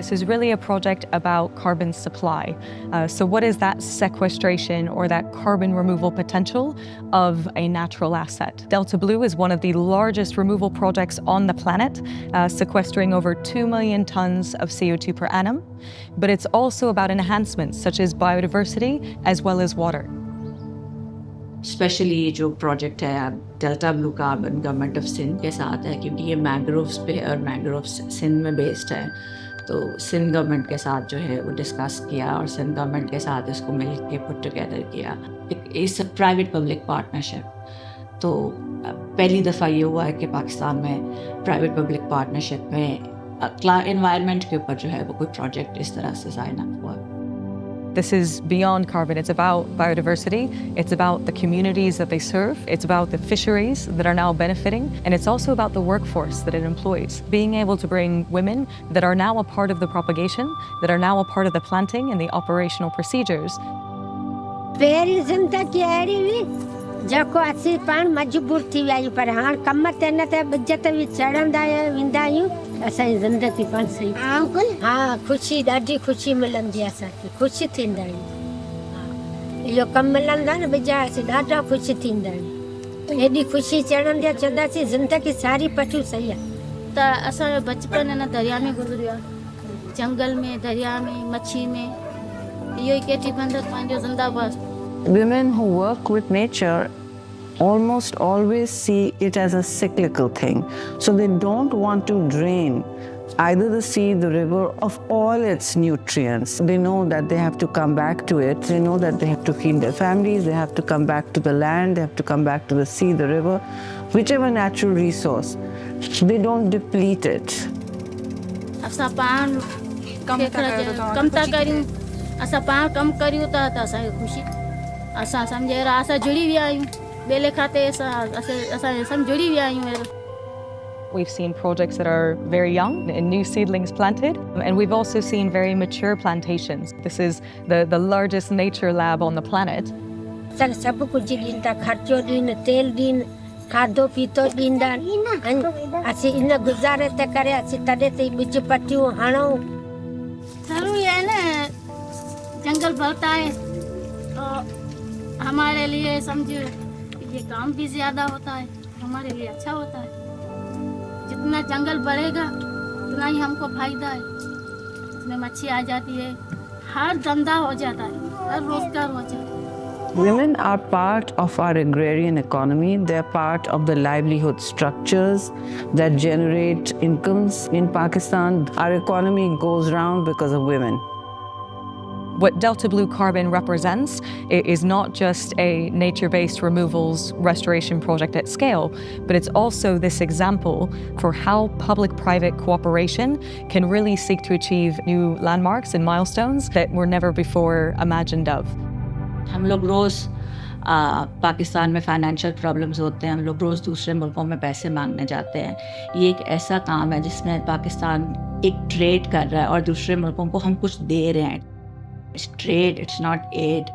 This is really a project about carbon supply. So what is that sequestration or that carbon removal potential of a natural asset? Delta Blue is one of the largest removal projects on the planet, sequestering over 2 million tons of CO2 per annum. But it's also about enhancements such as biodiversity as well as water. Specially जो project है Delta Blue Carbon Government of Sindh के साथ है, क्योंकि ये mangroves पे और mangroves Sindh में बेस्ड है। तो सिंध गवर्नमेंट के साथ जो है वो डिस्कस किया और सिंध गवर्नमेंट के साथ इसको मिल के पुट टुगेदर किया। It's private public partnership. तो पहली दफ़ा ये हुआ है कि पाकिस्तान में प्राइवेट पब्लिक पार्टनरशिप में एनवायरनमेंट के ऊपर जो है वो कोई प्रोजेक्ट इस तरह से साइन अप हुआ। This is beyond carbon. It's about biodiversity. It's about the communities that they serve. It's about the fisheries that are now benefiting. And it's also about the workforce that it employs. Being able to bring women that are now a part of the propagation, that are now a part of the planting and the operational procedures. जेको असीं पाण मजबूर थी विया आहियूं, पर हाणे कम ते न त बिजत बि चढ़ंदा वेंदा आहियूं। असांजी ज़िंदगी पाण सही हा ख़ुशी ॾाढी ख़ुशी मिलंदी आहे असांखे, ख़ुशि थींदा आहियूं। इहो कमु मिलंदा न बिजा असीं ॾाढा ख़ुशि थींदा आहियूं। हेॾी ख़ुशी चढ़ंदी आहे, चवंदासीं ज़िंदगी सारी पटियूं सही आहे। त असांजो बचपन न दरिया में गुज़रियो आहे, जंगल में, दरिया में, मच्छी में। इहो ई केटी बंदर पंहिंजो ज़िंदाबाद। Women who work with nature almost always see it as a cyclical thing. So they don't want to drain either the sea, the river, of all its nutrients. They know that they have to come back to it. They know that they have to feed their families. They have to come back to the land. They have to come back to the sea, the river, whichever natural resource. They don't deplete it. असां पाण कम था करियूं, असां पाण कम करियूं था त असांखे ख़ुशी। असां सम्झे असां जुड़ी विया आहियूं ॿेले खाते, असां सभु जुड़ी विया आहियूं। We've seen projects that are very young and new seedlings planted, and we've also seen very mature plantations. This is the largest nature lab on the planet. सभु कुझु ॾींदा, ख़र्चो ॾीन, तेल ॾीन, खाधो पीतो ॾींदा। असीं इन गुज़ारे ते करे असीं तॾहिं ते ॿिज पटियूं हणूं। ज़रूरी है ना, जंगल बढ़ता है तो हमारे लिए समझो ये काम भी ज़्यादा होता है, हमारे लिए अच्छा होता है। जितना जंगल बढ़ेगा उतना ही हमको फायदा है। इसमें मच्छी आ जाती है, हर धंधा हो जाता है, हर रोजगार हो जाता है। Women are part of our agrarian economy. They're part of the livelihood structures that generate incomes. In Pakistan, our economy goes round because of women. What Delta Blue Carbon represents is not just a nature-based removals restoration project at scale, but it's also this example for how public-private cooperation can really seek to achieve new landmarks and milestones that were never before imagined of. हम लोग रोज़ पाकिस्तान में financial problems होते हैं, हम लोग रोज़ दूसरे मुल्कों में पैसे मांगने जाते हैं। ये एक ऐसा काम है जिसमें पाकिस्तान एक ट्रेड कर रहा है और दूसरे मुल्कों को हम कुछ दे रहे हैं। It's trade, it's not aid.